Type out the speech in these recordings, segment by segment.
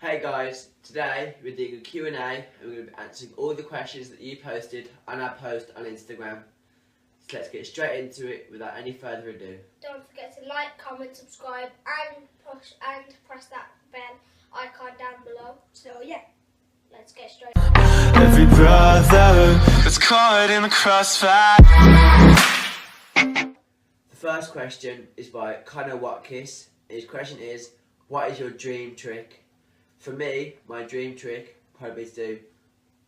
Hey guys, today we're doing a Q&A and we're going to be answering all the questions that you posted on our post on Instagram. So let's get straight into it without any further ado. Don't forget to like, comment, subscribe and press that bell icon down below. So yeah, let's get straight into it. Every brother that's caught in the crossfire. The first question is by Connor Watkis. His question is, what is your dream trick? For me, my dream trick probably is to do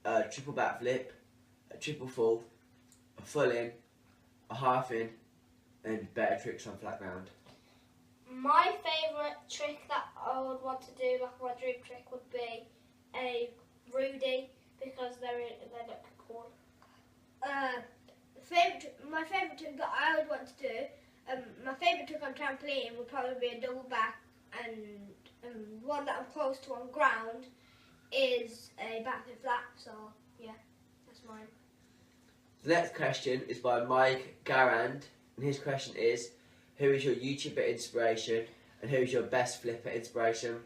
a triple backflip, a triple full, a full in, a half in, and better tricks on flat ground. My favourite trick that I would want to do, like my dream trick, would be a Rudy because they look cool. My favourite trick that I would want to do, my favourite trick on trampoline would probably be a double back, and one that I'm close to on ground is a backflip flat. So yeah, that's mine. The next question is by Mike Garand, and his question is, who is your YouTuber inspiration and who is your best flipper inspiration?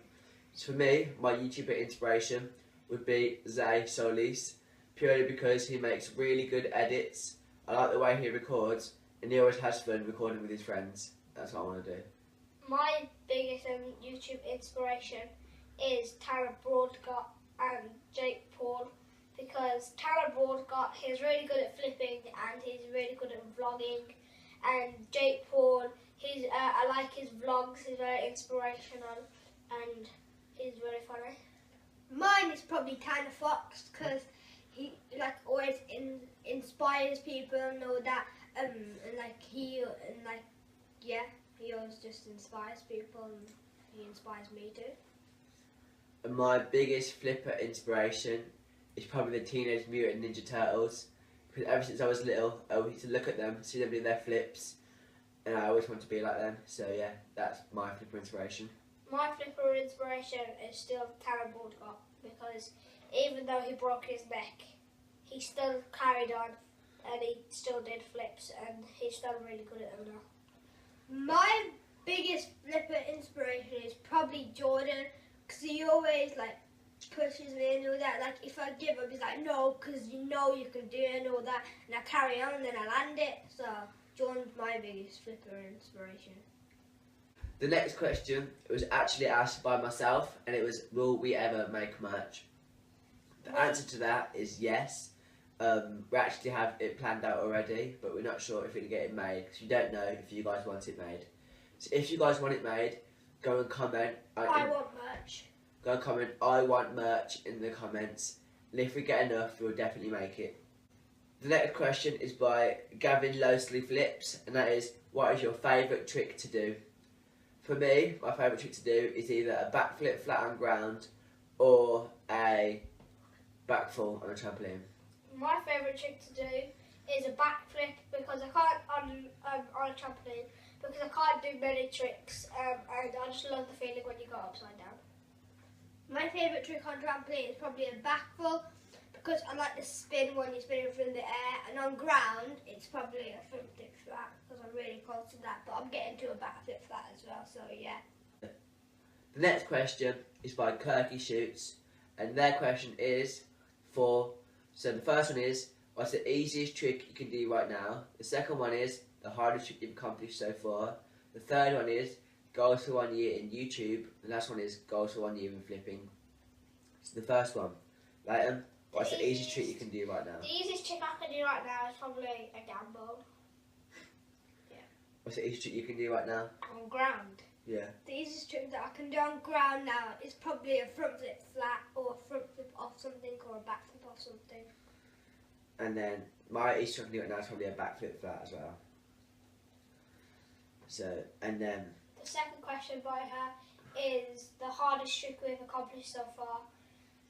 So for me, my YouTuber inspiration would be Zay Solis, purely because he makes really good edits. I like the way he records, and he always has fun recording with his friends. That's what I want to do. My biggest YouTube inspiration is Tara Broadcott and Jake Paul, because Tara Broadcott, he's really good at flipping and he's really good at vlogging, and Jake Paul, I like his vlogs, he's very inspirational and he's very funny. Mine is probably Tanner Fox, because he always inspires people and all that, he always just inspires people, and he inspires me too. And my biggest flipper inspiration is probably the Teenage Mutant Ninja Turtles, because ever since I was little, I used to look at them, see them do their flips, and I always want to be like them. So yeah, that's my flipper inspiration. My flipper inspiration is still Tara Broadcott, because even though he broke his neck, he still carried on and he still did flips, and he's still really good at them now. My biggest flipper inspiration is probably Jordan, because he always pushes me and all that. Like if I give up, he's like, no, because you know you can do it and all that, and I carry on and then I land it. So Jordan's my biggest flipper inspiration. The next question was actually asked by myself, and it was, will we ever make merch? The answer to that is yes. We actually have it planned out already, but we're not sure if we're going to get it made, because we don't know if you guys want it made. So if you guys want it made, go and comment. I want merch. Go and comment, I want merch in the comments, and if we get enough, we'll definitely make it. The next question is by Gavin Losley Flips, and that is, what is your favourite trick to do? For me, my favourite trick to do is either a backflip flat on ground or a backfall on a trampoline. My favourite trick to do is a backflip, because I can't on a trampoline, because I can't do many tricks, and I just love the feeling when you go upside down. My favourite trick on trampoline is probably a backflip, because I like the spin when you're spinning through the air, and on ground it's probably a front flip flat, because I'm really close to that, but I'm getting to a backflip flat as well, so yeah. The next question is by Kirky Shoots, and their question is so the first one is, what's the easiest trick you can do right now? The second one is, the hardest trick you've accomplished so far. The third one is, goals for 1 year in YouTube. The last one is, goals for 1 year in flipping. So the first one, Leighton, what's the easiest trick you can do right now? The easiest trick I can do right now is probably a gamble. Yeah. What's the easiest trick you can do right now? On ground. Yeah. The easiest trick that I can do on ground now is probably a front flip flat, or a front flip off something, or a back flip off something. And then my easiest trick I can do right now is probably a backflip flat as well. So, and then the second question by her is the hardest trick we've accomplished so far.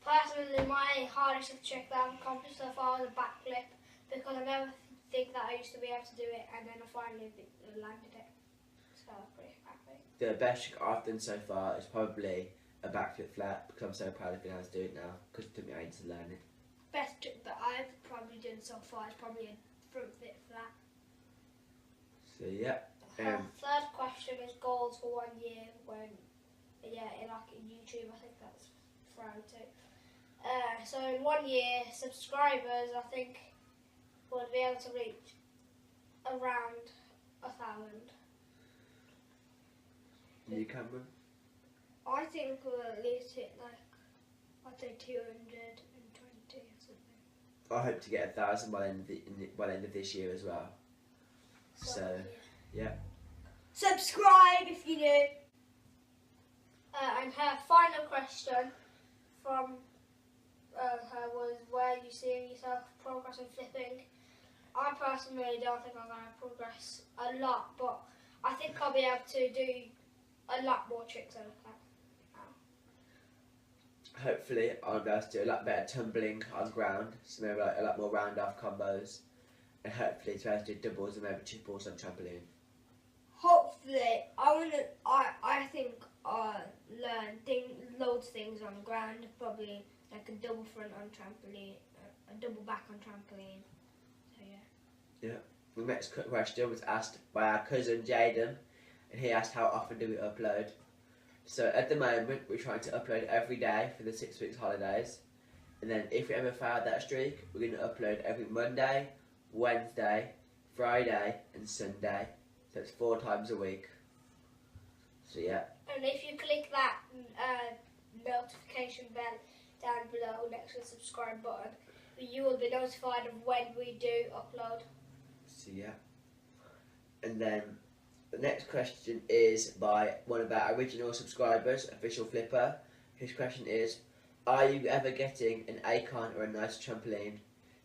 Personally, my hardest trick that I've accomplished so far was a backflip, because I never think that I used to be able to do it, and then I finally landed it. So I'm pretty happy. The best trick I've done so far is probably a backflip flat, because I'm so proud of being able to do it now, because it took me ages to learn it. Best trick that I've probably done so far is probably a front flip flat. So yeah. Third question is goals for 1 year when, in YouTube, I think that's frown to. So in 1 year, subscribers, I think, will be able to reach around 1,000. You, Cameron? I think we'll at least hit like, I'd say 220 or something. I hope to get 1,000 by the end of this year as well. So yeah. Subscribe if you're new. And her final question from her was, where you see yourself progress in flipping? I personally don't think I'm going to progress a lot, but I think I'll be able to do a lot more tricks than I can now. Hopefully I'll be able to do a lot better tumbling on ground, so maybe like a lot more round off combos, and hopefully to be able to do doubles and maybe triples on trampoline. Hopefully, I think I'll learn loads of things on the ground, probably like a double front on trampoline, a double back on trampoline. So yeah. The next question was asked by our cousin Jaden, and he asked how often do we upload. So at the moment we're trying to upload every day for the 6 weeks holidays, and then if we ever fail that streak, we're going to upload every Monday, Wednesday, Friday and Sunday. So it's 4 times a week. So yeah. And if you click that notification bell down below next to the subscribe button, you will be notified of when we do upload. So yeah. And then the next question is by one of our original subscribers, Official Flipper. His question is, are you ever getting an Acon or a nice trampoline?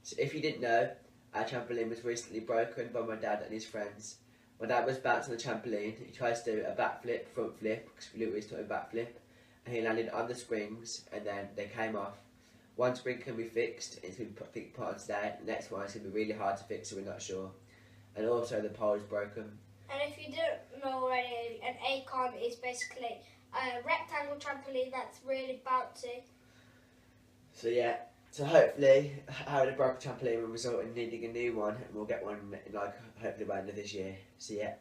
So if you didn't know, our trampoline was recently broken by my dad and his friends. My dad was bouncing on the trampoline. He tries to do a backflip, front flip, because we always taught him backflip, and he landed on the springs, and then they came off. One spring can be fixed, it's been put on today. The next one is going to be really hard to fix, so we're not sure. And also the pole is broken. And if you don't know already, an Acon is basically a rectangle trampoline that's really bouncy. So yeah. So hopefully, having a broken trampoline will result in needing a new one, and we'll get one like hopefully by the end of this year. So yeah.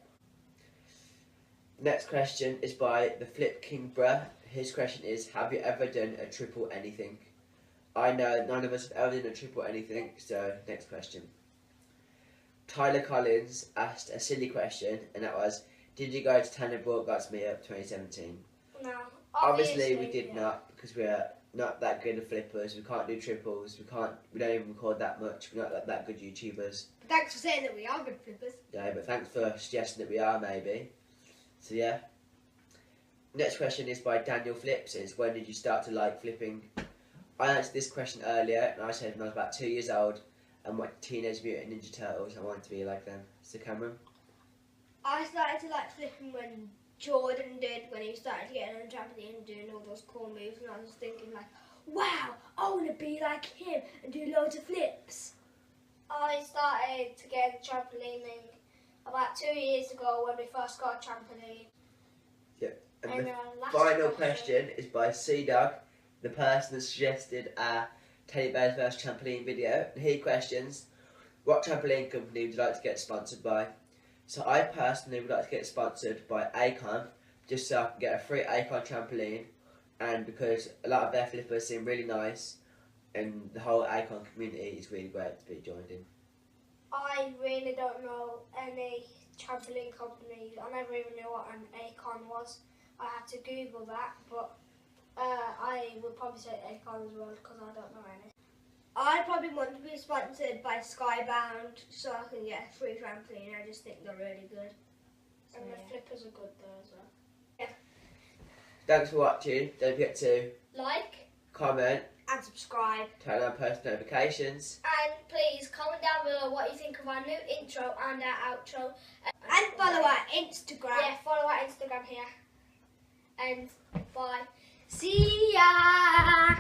Next question is by the Flip King Bruh. His question is, have you ever done a triple anything? I know none of us have ever done a triple anything. So next question. Tyler Collins asked a silly question, and that was, did you go to Tanner Broadcast Meetup 2017? No. Obviously we did not, because we are not that good at flippers. We can't do triples. We don't even record that much. We're not that good YouTubers. But thanks for saying that we are good flippers. Yeah, but thanks for suggesting that we are, maybe. So yeah. Next question is by Daniel Flips. Is, when did you start to like flipping? I answered this question earlier, and I said when I was about 2 years old, and my Teenage Mutant Ninja Turtles, I wanted to be like them. So Cameron? I started to like flipping when Jordan did, when he started getting on the trampoline and doing all those cool moves, and I was thinking like, wow, I want to be like him and do loads of flips. I started to get into trampolining about 2 years ago when we first got a trampoline. Yep. And the final question is by C-Dog, the person that suggested our Teddy Bears vs Trampoline video. And he questions, what trampoline company would you like to get sponsored by? So I personally would like to get sponsored by Acon, just so I can get a free Acon trampoline, and because a lot of their flippers seem really nice, and the whole Acon community is really great to be joined in. I really don't know any trampoline companies. I never even knew what an Acon was. I had to Google that, but I would probably say Acon as well, because I don't know any. I'd probably want to be sponsored by Skybound so I can get a free trampoline. I just think they're really good. So, and the flippers are good though as well. Yeah. Thanks for watching. Don't forget to like, comment, and subscribe. turn on post notifications. And please comment down below what you think of our new intro and our outro. And follow our Instagram. Yeah, follow our Instagram here. And bye. See ya!